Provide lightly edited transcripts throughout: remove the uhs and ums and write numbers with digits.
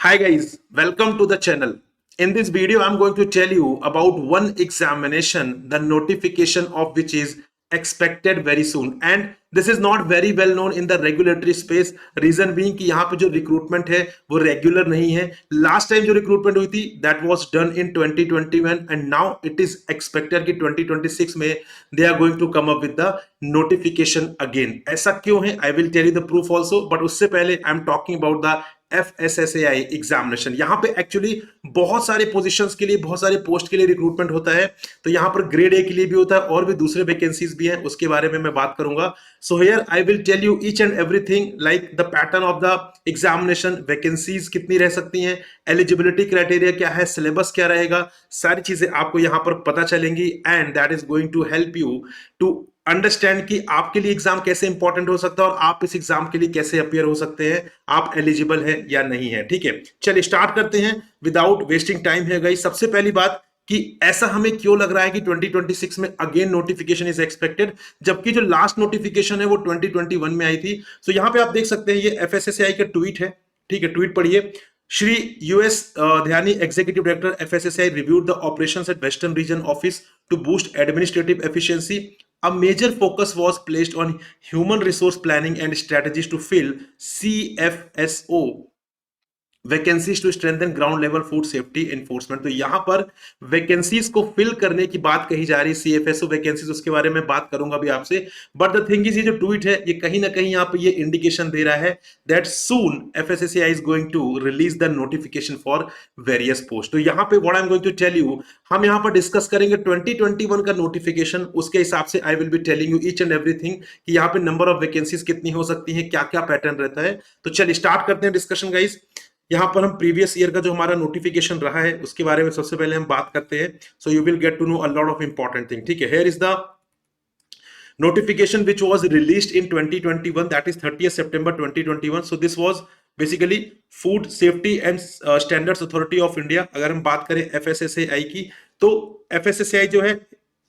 Hi guys, welcome to the channel. In this video, I'm going to tell you about one examination, the notification of which is expected very soon. And this is not very well known in the regulatory space. Reason being कि यहाँ पे जो recruitment है वो regular नहीं है. Last time जो recruitment हुई थी that was done in 2021 and now it is expected कि 2026 में they are going to come up with the notification again. ऐसा क्यों है? I will tell you the proof also. But उससे पहले I'm talking about the FSSAI examination. यहाँ पे actually बहुत सारे पोजीशंस के लिए, बहुत सारे पोस्ट के लिए रिक्रूटमेंट होता है. तो यहाँ पर ग्रेड ए के लिए भी होता है और भी दूसरे वैकेंसीज भी हैं, उसके बारे में मैं बात करूंगा. So here I will tell you each and everything like the pattern of the examination, vacancies कितनी रह सकती हैं, एलिजिबिलिटी क्राइटेरिया क्या है, सिलेबस क्या रहेगा, सारी चीजें आपको यहाँ पर पता चलेंगी. And that is going to help you to understand कि आपके लिए एग्जाम कैसे इंपॉर्टेंट हो सकता है और आप इस एग्जाम के लिए कैसे अपियर हो सकते हैं, आप एलिजिबल है या नहीं है. ठीक है, चलिए स्टार्ट करते हैं विदाउट वेस्टिंग टाइम है गाइस. सबसे पहली बात कि ऐसा हमें क्यों लग रहा है कि 2026 में अगेन नोटिफिकेशन इज एक्सपेक्टेड, जबकि जो लास्ट नोटिफिकेशन है वो 2021 में आई थी. सो यहां पे आप देख सकते हैं ये एफएसएसआई का ट्वीट है. ठीक है, ट्वीट पढ़िए. Shri US Dhyani, executive director FSSAI, reviewed the operations at western region office to boost administrative efficiency. A major focus was placed on human resource planning and strategies to fill CFSO vacancies to strengthen ground level food safety enforcement. तो यहां पर vacancies को fill करने की बात कही जा रही है, सीएफएसओ वैकेंसीज, उसके बारे में बात करूंगा भी आपसे. बट द थिंग इज, ये जो ट्वीट है ये कहीं ना कहीं यहां पर ये इंडिकेशन दे रहा है that soon FSSAI is going to release the notification for various post. तो यहां पे what I am going to tell you, हम यहां पर डिस्कस करेंगे 2021 का नोटिफिकेशन. उसके हिसाब से I will be telling you each and everything कि यहां पे नंबर ऑफ वैकेंसीज कितनी हो सकती है, क्या क्या पैटर्न रहता है. तो चलिए स्टार्ट करते हैं डिस्कशन गाइस. यहां पर हम प्रीवियस ईयर का जो हमारा नोटिफिकेशन रहा है उसके बारे में सबसे पहले हम बात करते हैं. So you will get to know a lot of important thing. ठीक है, here is the notification which was released in 2021, that is 30th September 2021. so this was basically Food Safety and Standards Authority of India. अगर हम बात करें FSSAI की, तो FSSAI जो है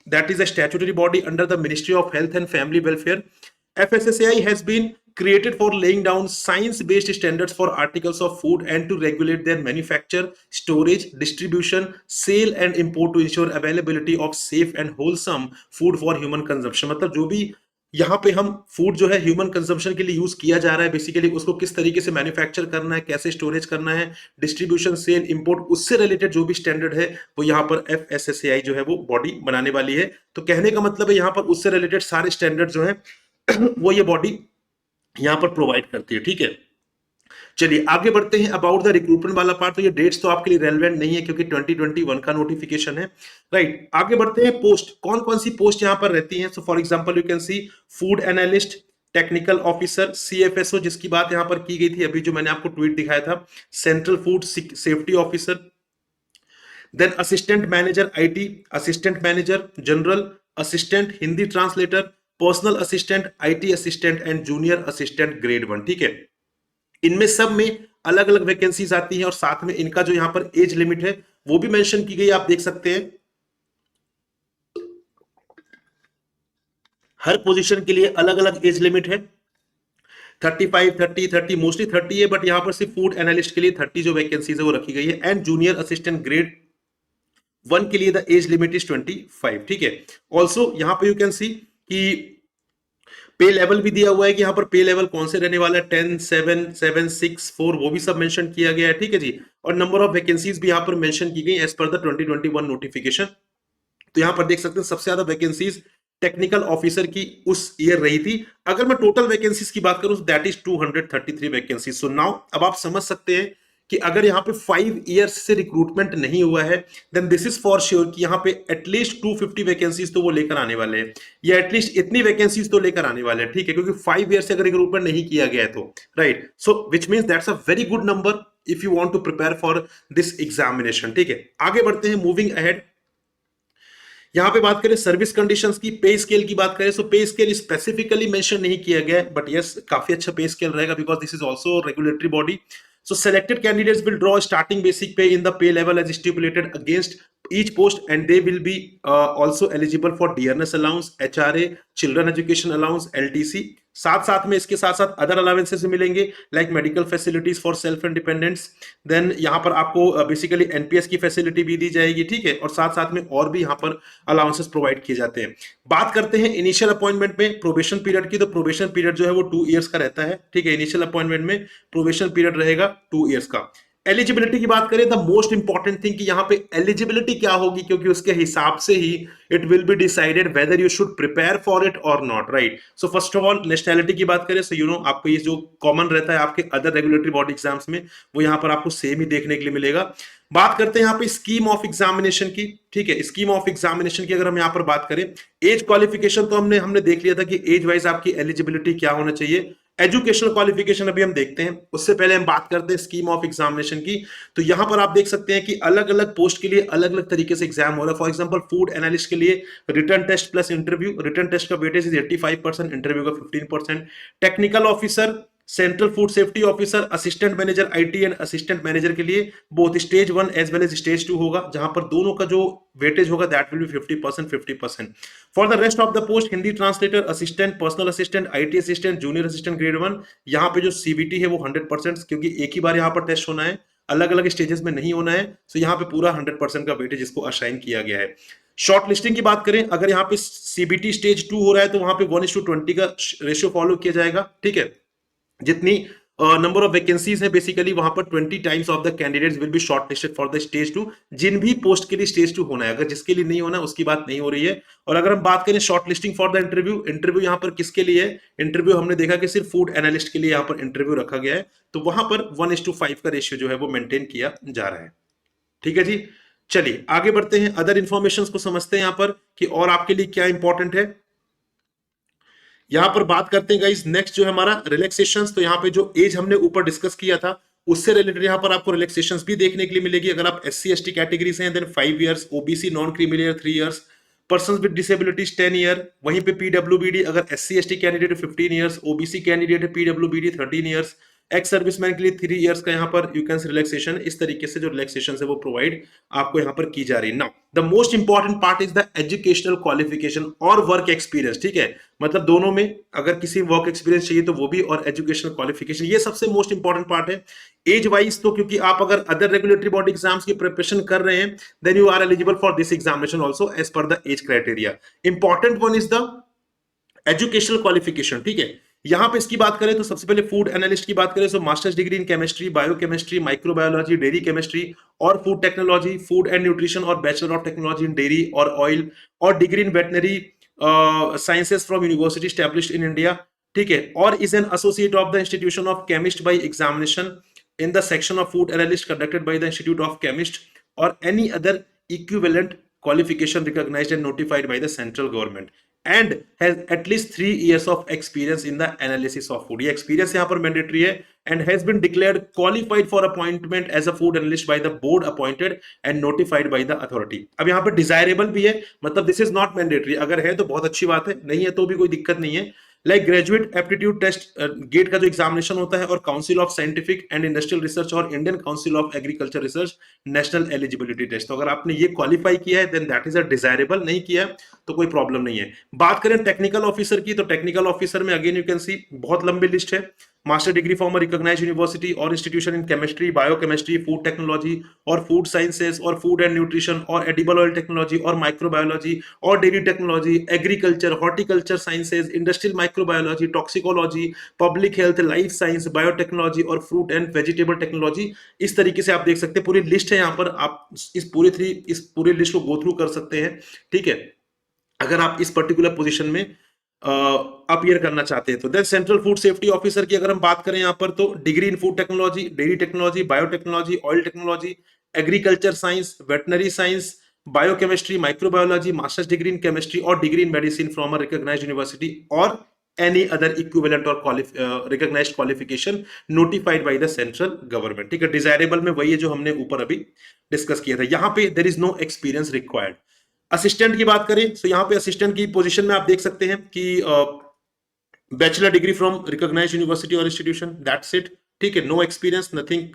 that is a statutory body under the Ministry of Health and Family Welfare. FSSAI has been created for laying down science-based standards for articles of food and to regulate their manufacture, storage, distribution, sale and import to ensure availability of safe and wholesome food for human consumption. मतलब जो भी यहाँ पे हम food जो है human consumption के लिए यूज किया जा रहा है, बेसिकली उसको किस तरीके से मैन्युफैक्चर करना है, कैसे स्टोरेज करना है, डिस्ट्रीब्यूशन, सेल, इंपोर्ट, उससे रिलेटेड जो भी स्टैंडर्ड है वो यहाँ पर एफएसएसएआई जो है वो बॉडी बनाने वाली है. तो कहने का मतलब है यहाँ पर उससे रिलेटेड सारे स्टैंडर्ड जो है वो ये बॉडी यहां पर प्रोवाइड करती है. ठीक है, चलिए आगे बढ़ते हैं. अबाउट द रिक्रूटमेंट वाला पार्ट, तो ये डेट्स तो आपके लिए रेलेवेंट नहीं है क्योंकि 2021 का नोटिफिकेशन है. राइट, आगे बढ़ते हैं. पोस्ट, कौन कौन सी पोस्ट यहां पर रहती हैं. So for example you can see food analyst, technical officer, CFSO जिसकी बात यहां पर की गई थी अभी जो मैंने आपको ट्वीट दिखाया था, central food safety officer, then assistant manager IT, assistant manager general, assistant Hindi translator, personal assistant, IT assistant and junior assistant grade 1. ठीक है, इनमें सब में अलग अलग वैकेंसीज आती हैं और साथ में इनका जो यहां पर एज लिमिट है वो भी मेंशन की गई, आप देख सकते हैं. हर पोजीशन के लिए अलग अलग एज लिमिट है. 35, 30, मोस्टली 30 है, बट यहां पर सिर्फ फूड एनालिस्ट के लिए 30 जो वैकेंसीज है वो रखी गई है. एंड जूनियर असिस्टेंट ग्रेड 1 के लिए द एज लिमिट इज 25. ठीक है, ऑल्सो यहां पर यू कैन सी कि पे लेवल भी दिया हुआ है कि यहाँ पर पे लेवल कौन से रहने वाला है, 10, 7, 7, 6, 4, वो भी सब मेंशन किया गया है. ठीक है जी, और नंबर ऑफ वैकेंसीज भी यहाँ पर मेंशन की गई एज पर द 2021 नोटिफिकेशन. तो यहाँ पर देख सकते हैं सबसे ज्यादा वैकेंसीज टेक्निकल ऑफिसर की उस ईयर रही थी. अगर मैं टोटल वैकेंसीज की बात करूं that is 233 vacancies. So now अब आप समझ सकते हैं कि अगर यहाँ पे 5 इयर्स से रिक्रूटमेंट नहीं हुआ है then this is for sure कि यहाँ पे एटलीस्ट 250 वैकेंसीज तो वो लेकर आने वाले हैं, या एटलीस्ट इतनी वैकेंसीज तो लेकर आने वाले हैं. ठीक है, क्योंकि 5 इयर्स से अगर रिक्रूटमेंट नहीं किया गया है तो right. So which means that's a very good number if you want to prepare for this examination. ठीक है, आगे बढ़ते हैं. मूविंग अहेड, यहां पे बात करें सर्विस कंडीशंस की, पे स्केल की बात करें. सो पे स्केल स्पेसिफिकली मेंशन नहीं किया गया है, बट यस काफी अच्छा पे स्केल रहेगा because this is also regulatory body. So selected candidates will draw a starting basic pay in the pay level as stipulated against each post, and they will be also eligible for dearness allowance, HRA, children education allowance, LTC. साथ साथ में इसके साथ साथ other allowances मिलेंगे like medical facilities for self independence. Then यहाँ पर आपको बेसिकली एनपीएस की फैसिलिटी भी दी जाएगी, ठीक है, और साथ साथ में और भी यहाँ पर अलाउंसेस प्रोवाइड किए जाते हैं। बात करते हैं इनिशियल अपॉइंटमेंट में प्रोबेशन पीरियड की, तो प्रोबेशन पीरियड जो है वो 2 इयर्स का रहता है, ठीक है। इनिशियल अपॉइंटमेंट में प्रोबेशन पीरियड रहेगा 2 इयर्स का। एलिजिबिलिटी की बात करें, द मोस्ट इंपॉर्टेंट थिंग कि यहाँ पे एलिजिबिलिटी क्या होगी, क्योंकि उसके हिसाब से ही it will be decided whether you should prepare for it और not, right. So first of all nationality की बात करें, सो यू नो आपको ये जो कॉमन रहता है आपके अदर रेगुलेटरी बॉडी एग्जाम्स में, वो यहाँ पर आपको सेम ही देखने के लिए मिलेगा। बात करते हैं यहाँ पे स्कीम ऑफ एग्जामिनेशन की, ठीक है। स्कीम ऑफ एग्जामिनेशन की अगर हम यहाँ पर बात करें, एज क्वालिफिकेशन तो हमने देख लिया था कि एज वाइज आपकी एलिजिबिलिटी क्या होना चाहिए। एजुकेशनल क्वालिफिकेशन अभी हम देखते हैं, उससे पहले हम बात करते हैं स्कीम ऑफ एग्जामिनेशन की। तो यहां पर आप देख सकते हैं कि अलग अलग पोस्ट के लिए अलग अलग तरीके से एग्जाम हो रहा है। फॉर एग्जांपल फूड एनालिस्ट के लिए written test plus interview, written test का वेटेज इज 85%, इंटरव्यू का 15%। Technical officer, central food safety officer, assistant manager IT and assistant manager के लिए both stage 1 as well as stage 2 होगा, जहां पर दोनों का जो वेटेज होगा that will be 50% 50%। For the rest of the post, Hindi translator, assistant, personal assistant, IT assistant, junior assistant grade 1, यहाँ पे जो सीबीटी है वो 100%, क्योंकि एक ही बार यहाँ पर टेस्ट होना है, अलग अलग स्टेजेस में नहीं होना है। सो यहाँ पे पूरा 100% का वेटेज इसको असाइन किया गया है। शॉर्ट लिस्टिंग की बात करें, अगर यहाँ पे सीबीटी स्टेज 2 हो रहा है तो वहां पे 1:20 का रेशियो फॉलो किया जाएगा, ठीक है। जितनी नंबर ऑफ वैकेंसीज है बेसिकली वहां पर 20 times of the candidates will be shortlisted for the stage 2, जिन भी पोस्ट के लिए स्टेज 2 होना है। अगर जिसके लिए नहीं होना उसकी बात नहीं हो रही है। और अगर हम बात करें shortlisting for the interview, interview यहां पर किसके लिए है? इंटरव्यू हमने देखा कि सिर्फ फूड एनालिस्ट के लिए यहां पर इंटरव्यू रखा गया है, तो वहां पर 1:5 का रेशियो जो है वो मेंटेन किया जा रहा है, ठीक है जी। चलिए आगे बढ़ते हैं, अदर इंफॉर्मेशन को समझते हैं यहां पर कि और आपके लिए क्या इंपॉर्टेंट है। यहां पर बात करते हैं गाइस, नेक्स्ट जो है हमारा रिलैक्सेशंस। तो यहाँ पे जो एज हमने ऊपर डिस्कस किया था उससे रिलेटेड यहाँ पर आपको रिलैक्सेशंस भी देखने के लिए मिलेगी। अगर आप एससी एसटी कैटेगरी से हैं then 5 years, OBC non creamy 3 years, person with disabilities 10 year. वहीं पे पीडब्ल्यूबीडी अगर SC ST candidate 15 years, OBC candidate है पीडब्ल्यूबीडी 13 इयर्स, एक्स सर्विसमैन के लिए 3 इयर्स का यहाँ पर यू कैन रिलैक्सेशन। इस तरीके से जो रिलैक्सेशन है वो प्रोवाइड आपको यहाँ पर की जा रही है। Now the most important part is the educational qualification और वर्क एक्सपीरियंस, ठीक है। मतलब दोनों में अगर किसी वर्क एक्सपीरियंस चाहिए तो वो भी, और एजुकेशनल क्वालिफिकेशन, ये सबसे मोस्ट इंपॉर्टेंट पार्ट है। एज वाइज तो क्योंकि आप अगर अदर रेगुलेटरी बॉडी एग्जाम्स की प्रिपरेशन कर रहे हैं then you are eligible for this examination also as per the age criteria. Important one is the educational qualification, ठीक है। यहां पे इसकी बात करें तो सबसे पहले फूड एनालिस्ट की बात करें तो masters degree in chemistry, biochemistry, microbiology, dairy chemistry और food technology, food and nutrition और bachelor of technology in dairy और ऑयल, और degree in veterinary sciences from university established in India, ठीक है। और is an associate of the institution of chemist by examination in the section of food analyst conducted by the institute of chemist और any other equivalent qualification recognized and notified by the central government and has at least 3 years of experience in the analysis of food। ये experience यहाँ पर mandatory है and has been declared qualified for appointment as a food analyst by the board appointed and notified by the authority। अब यहाँ पर desirable भी है, मतलब this is not mandatory, अगर है तो बहुत अच्छी बात है, नहीं है तो भी कोई दिक्कत नहीं है। Like graduate aptitude test GATE का जो एग्जामिनेशन होता है, और council of scientific and industrial research और Indian council of agriculture research national eligibility test. तो अगर आपने ये क्वालिफाई किया है then that is a desirable, नहीं किया तो कोई प्रॉब्लम नहीं है। बात करें टेक्निकल ऑफिसर की, तो टेक्निकल ऑफिसर में अगेन यू कैन सी बहुत लंबी लिस्ट है। Master degree from recognised university और institution in chemistry, biochemistry, food technology और फूड साइंसेस और फूड एंड न्यूट्रिशन और एडिबल ऑयल टेक्नोलॉजी और माइक्रोबायोलॉजी और dairy technology, agriculture, horticulture sciences, industrial microbiology, toxicology, public health, life science, biotechnology और fruit and vegetable technology. इस तरीके से आप देख सकते हैं पूरी लिस्ट है यहाँ पर, आप इस पूरी लिस्ट को गो थ्रू कर सकते हैं, ठीक है, अगर आप इस पर्टिकुलर पोजीशन में अपीयर करना चाहते हैं तो। Then central food safety officer की अगर हम बात करें यहाँ पर, तो degree in food technology, dairy technology, biotechnology, oil technology, agriculture science, veterinary science, biochemistry, microbiology, masters degree in chemistry और degree in medicine from a recognised university और एनी अदर इक्विवेलेंट और recognised qualification notified by the central government, ठीक है। Desirable में वही है जो हमने ऊपर अभी डिस्कस किया था। यहाँ पे there is no experience required. Assistant की बात करें तो यहाँ पे असिस्टेंट की पोजीशन में आप देख सकते हैं कि bachelor degree from recognised university और इंस्टीट्यूशन, दैट्स इट, ठीक है। नो एक्सपीरियंस, नथिंग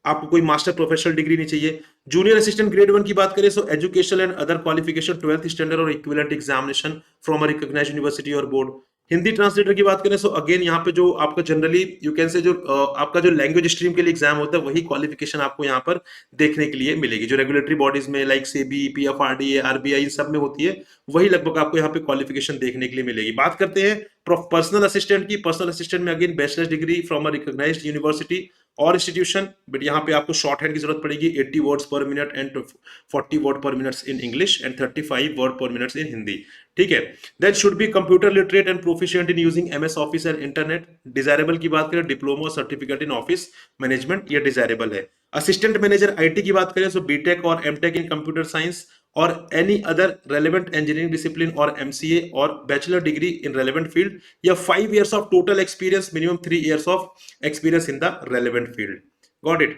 आपको कोई मास्टर प्रोफेशनल डिग्री नहीं चाहिए। जूनियर असिस्टेंट ग्रेड 1 की बात करें so educational and other qualification 12th standard और equivalent examination from a recognised university और बोर्ड। हिंदी ट्रांसलेटर की बात करें सो अगेन यहाँ पे जो आपका जनरली यू कैन से जो आपका जो लैंग्वेज स्ट्रीम के लिए एग्जाम होता है वही क्वालिफिकेशन आपको यहाँ पर देखने के लिए मिलेगी, जो रेगुलेटरी बॉडीज में लाइक सेबी, पीएफआरडीए, आरबीआई इन सब में होती है वही लगभग आपको यहाँ पे क्वालिफिकेशन देखने के लिए मिलेगी। बात करते हैं पर्सनल असिस्टेंट की। पर्सनल असिस्टेंट में again bachelor's degree from a recognised university और इंस्टीट्यूशन, बट यहाँ पे आपको शॉर्ट हैंड की जरूरत पड़ेगी 80 words per minute and 40 word per minute in English and 35 word per minute in Hindi, ठीक है। Then should be computer literate and proficient in using MS office and internet. Desirable की बात करें diploma certificate in office management, ये desirable है। Assistant manager IT की बात करें तो बीटेक और एमटेक इन कंप्यूटर साइंस और any other relevant engineering discipline और एमसीए और bachelor degree in relevant field या 5 years of total experience, minimum 3 years of experience in the relevant field. Got it.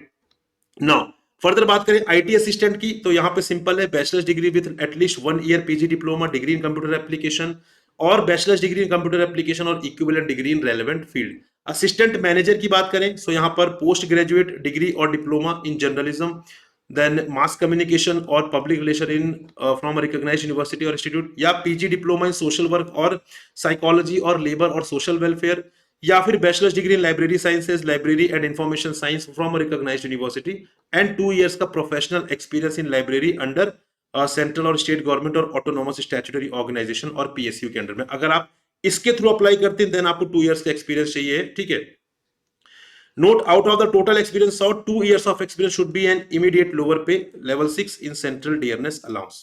Now further बात करें IT assistant की तो यहाँ पे सिंपल है, bachelors degree with at least 1 year PG diploma degree in computer application और bachelors degree in computer application और equivalent degree in relevant field. Assistant manager की बात करें तो यहाँ पर पोस्ट ग्रेजुएट डिग्री और diploma in journalism, then mass communication और public relation in from a recognised university और इंस्टीट्यूट, या PG diploma in social work और साइकोलॉजी और लेबर और सोशल वेलफेयर, या फिर bachelor's degree in library sciences, library and information science from a recognised university and 2 years का professional experience in library under central और state government और autonomous statutory organisation और PSU के under में। अगर आप इसके थ्रू अप्लाई करते हैं देन आपको 2 years का एक्सपीरियंस चाहिए, ठीक है। Note, out of the total experience sought, 2 years of experience should be an immediate lower pay, level 6 in central dearness allowance.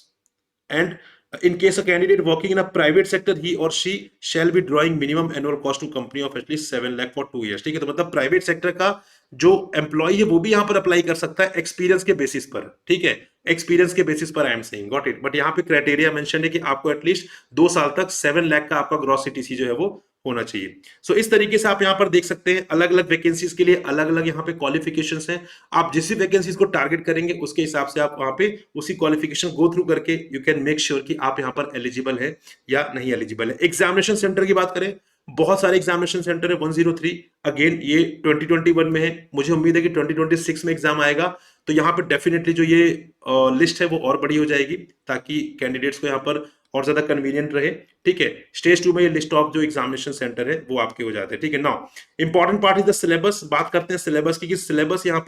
And in case a candidate working in a private sector, he or she shall be drawing minimum annual cost to company of at least 7 lakh for 2 years. ठीक है, तो मतलब private sector का जो employ है वो भी यहाँ पर अप्लाई कर सकता है एक्सपीरियंस के बेसिस पर, ठीक है, एक्सपीरियंस के बेसिस पर I am saying, got it. But यहाँ पे क्राइटेरिया मेंशन है कि आपको एटलीस्ट 2 साल तक 7 लाख का आपका ग्रॉस सीटीसी जो है वो होना चाहिए। सो इस तरीके से आप यहाँ पर देख सकते हैं अलग अलग वैकेंसीज के लिए अलग अलग यहाँ पे क्वालिफिकेशंस हैं। आप जिस भी वैकेंसीज को टारगेट करेंगे उसके हिसाब से आप वहां पे उसी क्वालिफिकेशन गो थ्रू करके यू कैन मेक श्योर कि आप यहाँ पर एलिजिबल है या नहीं एलिजिबल है। एग्जामिनेशन सेंटर की बात करें, बहुत सारे एग्जामिनेशन सेंटर है 103, अगेन ये 2021 में है, मुझे उम्मीद है कि 2026 में एग्जाम आएगा तो यहाँ पे डेफिनेटली जो ये लिस्ट है वो और बड़ी हो जाएगी ताकि कैंडिडेट्स को यहाँ पर और ज्यादा कन्वीनियंट रहे, ठीक है। स्टेज 2 में ये लिस्ट ऑफ जो एग्जामिनेशन सेंटर है वो आपके हो जाते हैं, ठीक है। Now important part is the syllabus. बात करते हैं सिलेबस की कि सिलेबस यहाँ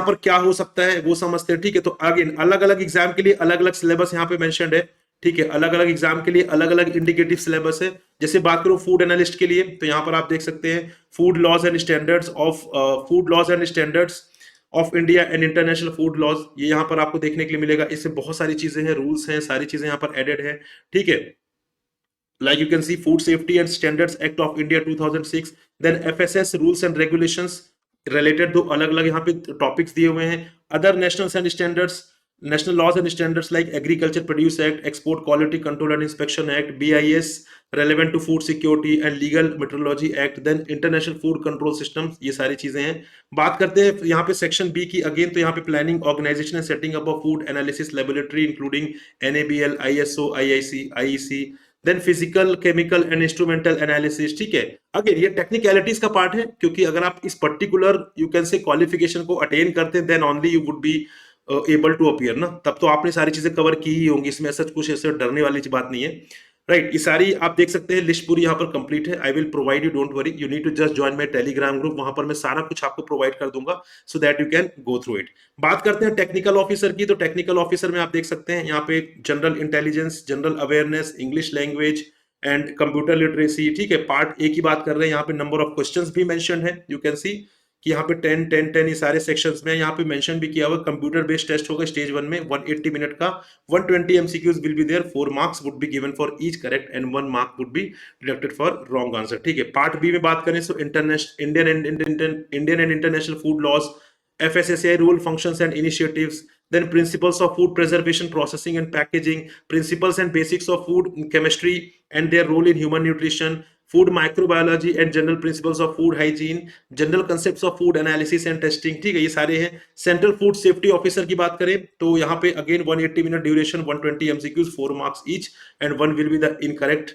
पर क्या हो सकता है वो समझते हैं, ठीक है। तो अगेन अलग अलग एग्जाम के लिए अलग अलग सिलेबस यहाँ पे मेंशन्ड है, ठीक है। अलग अलग एग्जाम के लिए अलग अलग इंडिकेटिव सिलेबस है। जैसे बात करो फूड एनालिस्ट के लिए तो यहाँ पर आप देख सकते हैं food laws and standards of India and international food laws, ये यहाँ पर आपको देखने के लिए मिलेगा। इसमें बहुत सारी चीजें हैं, रूल्स हैं, सारी चीजें यहाँ पर एडेड है, ठीक है। Like you can see food safety and standards act of India 2006, then FSS rules and regulations related, दो अलग अलग यहाँ पे टॉपिक्स दिए हुए हैं। Other national and standards, national laws and standards like agriculture produce act, export quality control and inspection act, BIS relevant to food security and legal metrology act, then international food control system, ये सारी चीजें हैं। बात करते हैं यहाँ पे section B की, अगेन तो यहाँ पे planning organisation and setting up of food analysis laboratory including NABL, ISO, IIC, IEC, then physical, chemical and instrumental analysis, ठीक है। अगेन ये टेक्निकलिटीज का पार्ट है क्योंकि अगर आप इस particular you can say qualification को अटेन करते हैं then only you would be able to appear ना, तब तो आपने सारी चीजें कवर की ही होंगी, इसमें ऐसा कुछ ऐसे डरने वाली बात नहीं है, राइट। ये सारी आप देख सकते हैं लिस्ट पूरी यहाँ पर कंप्लीट है। I will provide you, don't worry, you need to just join my Telegram group, वहां पर मैं सारा कुछ आपको प्रोवाइड कर दूंगा so that you can go through it. बात करते हैं टेक्निकल ऑफिसर की, तो टेक्निकल ऑफिसर में आप देख सकते हैं यहाँ पे general intelligence, general awareness, English language and computer literacy, ठीक है। पार्ट ए की बात कर रहे हैं, यहाँ पे नंबर ऑफ क्वेश्चंस भी मेंशन है, यू कैन सी कि यहाँ पे 10 10 10 ये सारे सेक्शंस में यहाँ पे मेंशन भी किया हुआ। कंप्यूटर बेस्ड टेस्ट होगा स्टेज 1 में 180 मिनट का, 120 MCQs will be there, 4 marks would be given for each correct and 1 mark would be deducted for wrong answer, ठीक है। पार्ट बी में बात करें तो Indian and international food laws, FSSAI rule functions and initiatives, then principles of food preservation, processing and packaging, principles and basics of food chemistry and their role in human nutrition, food microbiology and general principles of food hygiene, general concepts of food analysis and testing, ठीक है, ये सारे हैं। Central food safety officer की बात करें तो यहाँ पे again 180 minute duration, 120 MCQs, 4 marks each and 1 will be the incorrect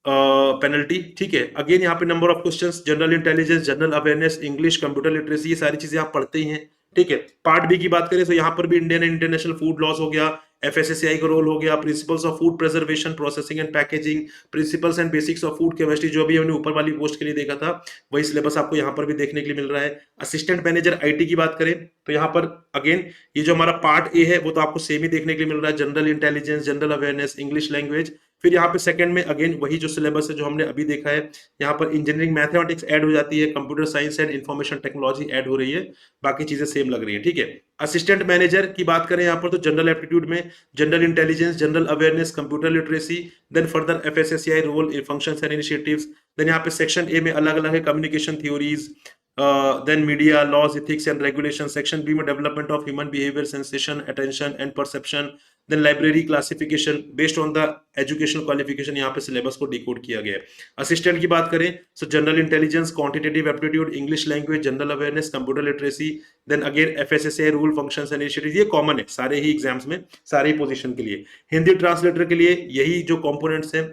penalty, ठीक है। अगेन यहाँ पे number of questions, general intelligence, general awareness, English, computer literacy, ये सारी चीजें आप पढ़ते ही हैं, ठीक है। पार्ट बी की बात करें तो यहाँ पर भी Indian and international food laws हो गया, एफएसएसएआई का रोल हो गया, principles of food preservation, processing and packaging, principles and basics of food chemistry, जो भी हमने ऊपर वाली पोस्ट के लिए देखा था वही सिलेबस आपको यहाँ पर भी देखने के लिए मिल रहा है। असिस्टेंट मैनेजर आईटी की बात करें तो यहाँ पर अगेन ये जो हमारा पार्ट ए है वो तो आपको सेम ही देखने के लिए मिल रहा है, general intelligence, general awareness, English language. फिर यहाँ पे सेकंड में अगेन वही जो सिलेबस है जो हमने अभी देखा है, यहाँ पर इंजीनियरिंग मैथमेटिक्स ऐड हो जाती है, computer science and information technology add हो रही है, बाकी चीजें सेम लग रही है, ठीक है। असिस्टेंट मैनेजर की बात करें यहाँ पर तो जनरल एप्टीट्यूड में general intelligence, general awareness, computer literacy, then further FSSAI role, functions and initiatives. Then यहाँ पे सेक्शन ए में अलग अलग है, communication theories, then media laws, ethics and regulation. Section B में development of human behaviour, sensation, attention and perception, then library classification based on the educational qualification, यहाँ पे syllabus को डिकोड किया गया है। असिस्टेंट की बात करें so general intelligence, quantitative aptitude, English language, general awareness, computer literacy, then again FSSAI rule, functions and initiatives, ये कॉमन है सारे ही एग्जाम्स में, सारे ही पोजीशन के लिए। हिंदी ट्रांसलेटर के लिए यही जो कंपोनेंट्स हैं,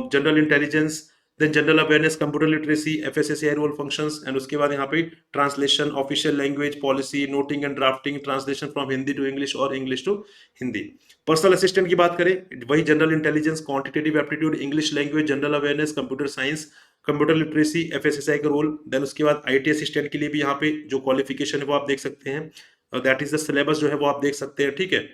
general intelligence, then general awareness, computer literacy, FSSAI role, functions, and उसके बाद यहाँ पे translation, official language, policy, noting and drafting, translation from Hindi to English और English to Hindi. Personal assistant की बात करें वही general intelligence, quantitative aptitude, English language, general awareness, computer science, computer literacy, FSSAI का रोल। देन उसके बाद आईटी असिस्टेंट के लिए भी यहाँ पे जो क्वालिफिकेशन है वो आप देख सकते हैं, दैट इज द सिलेबस जो है वो आप देख सकते हैं, ठीक है।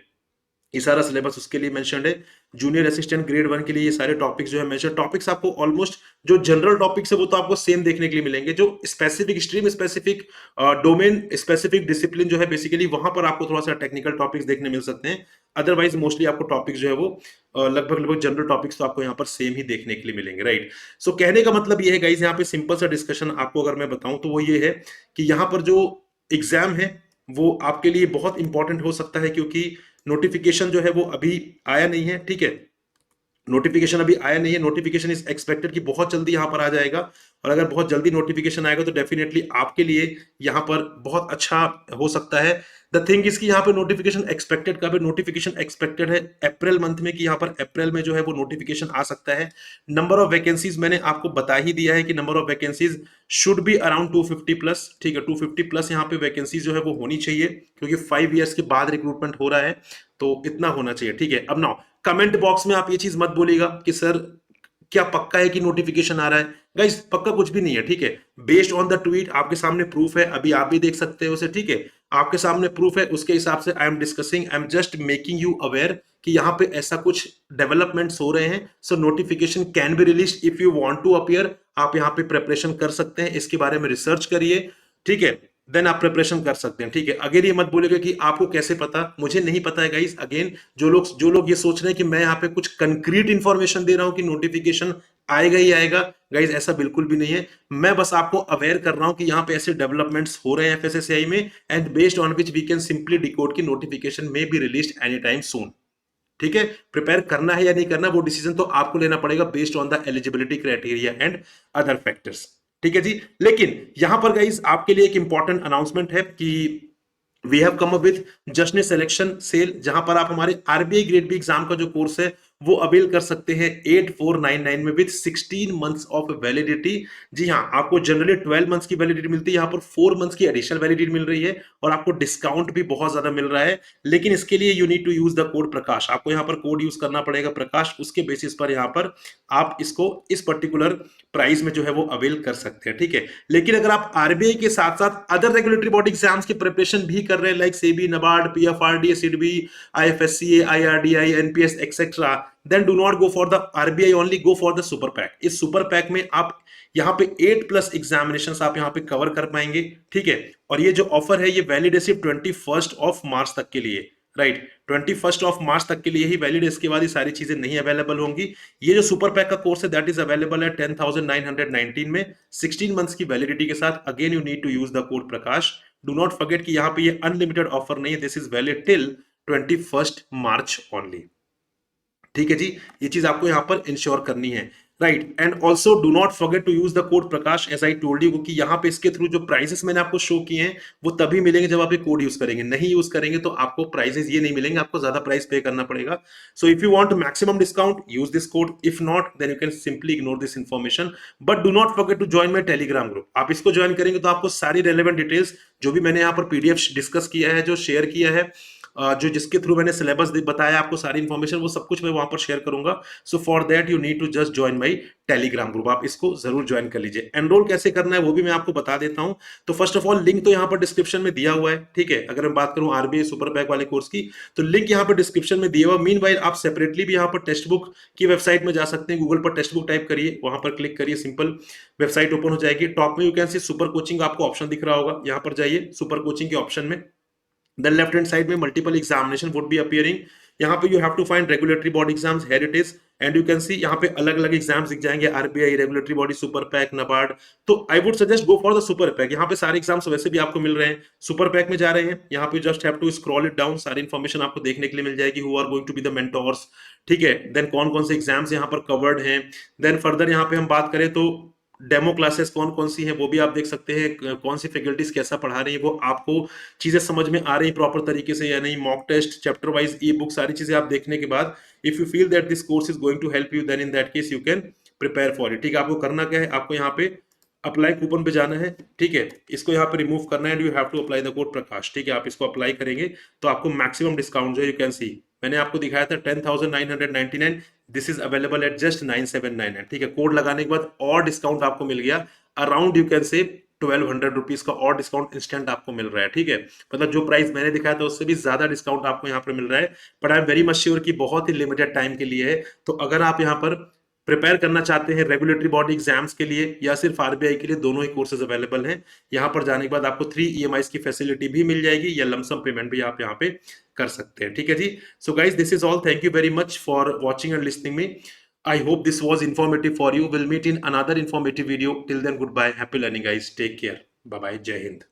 ये सारा सिलेबस उसके लिए मेंशन्ड है। जूनियर असिस्टेंट ग्रेड 1 के लिए ये सारे टॉपिक्स जो है मेंशन, टॉपिक्स आपको ऑलमोस्ट जो जनरल टॉपिक्स है वो तो आपको सेम देखने के लिए मिलेंगे, जो specific stream specific domain specific discipline जो है बेसिकली वहां पर आपको थोड़ा सा टेक्निकल टॉपिक्स देखने मिल सकते हैं। अदरवाइज मोस्टली आपको टॉपिक्स जो है वो लगभग लगभग जनरल टॉपिक्स तो आपको यहाँ पर सेम ही देखने के लिए मिलेंगे, राइट। सो कहने का मतलब ये है गाइस, यहाँ पे सिंपल सा डिस्कशन आपको अगर मैं बताऊं तो वो ये है कि यहाँ पर जो एग्जाम है वो आपके लिए बहुत इंपॉर्टेंट हो सकता है, क्योंकि नोटिफिकेशन जो है वो अभी आया नहीं है, ठीक है। नोटिफिकेशन अभी आया नहीं है, नोटिफिकेशन इज एक्सपेक्टेड कि बहुत जल्दी यहां पर आ जाएगा, और अगर बहुत जल्दी नोटिफिकेशन आएगा तो डेफिनेटली आपके लिए यहां पर बहुत अच्छा हो सकता है। द थिंग इसकी यहाँ पे नोटिफिकेशन एक्सपेक्टेड का भी नोटिफिकेशन एक्सपेक्टेड है अप्रैल मंथ में, कि यहाँ पर अप्रैल में जो है वो नोटिफिकेशन आ सकता है। नंबर ऑफ वैकेंसीज मैंने आपको बता ही दिया है कि number of vacancies should be around 250 plus, ठीक है। 250 प्लस यहाँ पे वैकेंसीज जो है वो होनी चाहिए, क्योंकि 5 इयर्स के बाद रिक्रूटमेंट हो रहा है, तो इतना होना चाहिए, ठीक है। अब नाउ कमेंट बॉक्स में आप ये चीज मत बोलिएगा कि सर क्या पक्का है कि नोटिफिकेशन आ रहा है। गाइस पक्का कुछ भी नहीं है, ठीक है। बेस्ड ऑन द ट्वीट आपके सामने प्रूफ है, अभी आप भी देख सकते हो उसे, ठीक है। आपके सामने प्रूफ है, उसके हिसाब से I am discussing, I am just making you aware कि यहाँ पे ऐसा कुछ डेवलपमेंट्स हो रहे हैं। So notification can be release if you want to appear, आप यहाँ पे प्रिपरेशन कर सकते हैं, इसके बारे में रिसर्च करिए, ठीक है। देन आप प्रिपरेशन कर सकते हैं, ठीक है। अगेन ये मत बोलेगा कि आपको कैसे पता, मुझे नहीं पता है गाइस। अगेन जो लोग ये सोच रहे हैं कि मैं यहाँ पे कुछ कंक्रीट इंफॉर्मेशन दे रहा हूं कि नोटिफिकेशन आएगा ही आएगा, गाइस ऐसा बिल्कुल भी नहीं है। मैं बस आपको अवेयर कर रहा हूं कि यहाँ पे ऐसे डेवलपमेंट्स हो रहे हैं एफएसएसएआई में, and based on which we can simply decode की notification may be released any time soon, ठीक है। प्रिपेयर करना है या नहीं करना वो डिसीजन तो आपको लेना पड़ेगा based on the eligibility criteria and other factors, ठीक है जी। लेकिन यहां पर गाइस आपके लिए एक इंपॉर्टेंट अनाउंसमेंट है कि we have come up with Jashn selection cell, जहां पर आप हमारे आरबीआई ग्रेड बी एग्जाम का जो कोर्स है वो अवेल कर सकते हैं 8499 में विद 16 मंथ्स ऑफ वैलिडिटी। जी हाँ, आपको जनरली 12 मंथ्स की वैलिडिटी मिलती है, यहाँ पर 4 मंथ्स की एडिशनल वैलिडिटी मिल रही है, और आपको डिस्काउंट भी बहुत ज्यादा मिल रहा है। लेकिन इसके लिए you need to use the code Prakash, आपको यहाँ पर कोड यूज करना पड़ेगा प्रकाश, उसके बेसिस पर यहाँ पर आप इसको इस पर्टिकुलर प्राइस में जो है वो अवेल कर सकते हैं, ठीक है। लेकिन अगर आप आरबीआई के साथ साथ अदर रेगुलेटरी बॉडी एग्जाम्स की प्रिपरेशन भी कर रहे हैं, like SEBI, NABARD, PFRD, SIDBI, IFSCA, IRDI, NPS etcetera, then do not go for the RBI only, go for the super pack. इस सुपर पैक में आप यहाँ पे 8+ एग्जामिनेशंस आप यहाँ पे कवर कर पाएंगे, ठीक है। और ये जो ऑफर है ये वैलिड है सिर्फ 21 मार्च तक के लिए, राइट। 21 मार्च तक के लिए ही वैलिड, इसके बाद ये सारी चीजें नहीं अवेलेबल होंगी। ये जो सुपर पैक का कोर्स है दैट इज अवेलेबल है 10,919 में 16 मंथ्स की वैलिडिटी के साथ। Again you need to use the code Prakash, do not forget कि यहाँ पे ये अनलिमिटेड ऑफर नहीं है, this is valid till 21 March only, ठीक है जी। ये चीज आपको यहाँ पर इंश्योर करनी है। Right, and also do not forget to use the code Prakash as I told you, क्योंकि यहाँ पे इसके थ्रू जो प्राइजेस मैंने आपको शो किए हैं वो तभी मिलेंगे जब आप ये कोड यूज करेंगे, नहीं यूज करेंगे तो आपको प्राइजेस ये नहीं मिलेंगे, आपको ज्यादा प्राइस पे करना पड़ेगा। So if you want maximum discount use this code, if not then you can simply ignore this information. But do not forget to join my Telegram group. आप इसको ज्वाइन करेंगे तो आपको सारी रेलेवेंट डिटेल्स जो भी मैंने यहाँ पर पीडीएफ डिस्कस किया है, जो शेयर किया है, जो जिसके थ्रू मैंने सिलेबस बताया आपको सारी इन्फॉर्मेशन, वो सब कुछ मैं वहां पर शेयर करूंगा। So for that you need to just join my Telegram group. आप इसको जरूर ज्वाइन कर लीजिए। एनरोल कैसे करना है वो भी मैं आपको बता देता हूं। तो फर्स्ट ऑफ ऑल लिंक तो यहाँ पर डिस्क्रिप्शन में दिया हुआ है, ठीक है। अगर मैं बात करूं आरबीआई सुपर बैक वाले कोर्स की, तो लिंक यहाँ पर डिस्क्रिप्शन में दिया हुआ। मीन वाइल आप सेपरेटली भी यहाँ पर टेक्स्ट बुक की वेबसाइट में जा सकते हैं, गूगल पर टेक्स्ट बुक टाइप करिए, वहां पर क्लिक करिए, सिंपल वेबसाइट ओपन हो जाएगी। टॉप में you can see super coaching आपको ऑप्शन दिख रहा होगा, यहाँ पर जाइए सुपर कोचिंग के ऑप्शन में। देन लेफ्ट हैंड साइड में multiple examination would be appearing. यहाँ पे you have to find regulatory body exams, here it is, and you can see यहाँ पे अलग अलग एग्जाम्स दिख जाएंगे, RBI, regulatory body, super pack, NABARD. तो I would suggest go for the super pack. यहाँ पे सारे एग्जाम्स वैसे भी आपको मिल रहे हैं, सुपर पैक में जा रहे हैं। यहाँ पे just have to scroll it down, सारी इन्फॉर्मेशन आपको देखने के लिए मिल जाएगी, who are going to be the mentors, ठीक है। देन कौन कौन से एग्जाम्स यहाँ पर कवर्ड हैं। देन फर्दर यहाँ पे हम बात करें तो डेमो क्लासेस कौन कौन सी हैं वो भी आप देख सकते हैं, कौन सी फैकल्टीज कैसा पढ़ा रही है, वो आपको चीजें समझ में आ रही प्रॉपर तरीके से या नहीं। Mock test, chapter wise e book, सारी चीजें आप देखने के बाद if you feel that this course is going to help you, then in that case you can prepare for it, ठीक है। आपको करना क्या है, आपको यहाँ पे अप्लाई कूपन पे जाना है, ठीक है। इसको यहाँ पे रिमूव करना है, and you have to apply the code Prakash, ठीक है। आप इसको अप्लाई करेंगे तो आपको मैक्सिमम डिस्काउंट जो यू कैन सी, मैंने आपको दिखाया था 10,999, this is available at just 9,799, ठीक है। कोड लगाने के बाद और डिस्काउंट आपको मिल गया, अराउंड यू कैन से 1,200 रुपीज का और डिस्काउंट इंस्टेंट आपको मिल रहा है, ठीक है। मतलब जो प्राइस मैंने दिखाया था उससे भी ज्यादा डिस्काउंट आपको यहाँ पर मिल रहा है। But I am very much sure कि बहुत ही लिमिटेड टाइम के लिए है। तो अगर आप यहाँ पर प्रिपेयर करना चाहते हैं रेगुलेटरी बॉडी एग्जाम्स के लिए या सिर्फ आरबीआई के लिए, दोनों ही कोर्सेज अवेलेबल हैं। यहाँ पर जाने के बाद आपको 3 ईएमआई की फैसिलिटी भी मिल जाएगी, या लमसम पेमेंट भी आप यहाँ पे कर सकते हैं, ठीक है जी। So guys this is all, thank you very much for watching and listening me. I hope this was informative for you. We'll meet in another informative video. Till then, goodbye. Happy learning, guys. Take care. Bye bye. Jai Hind.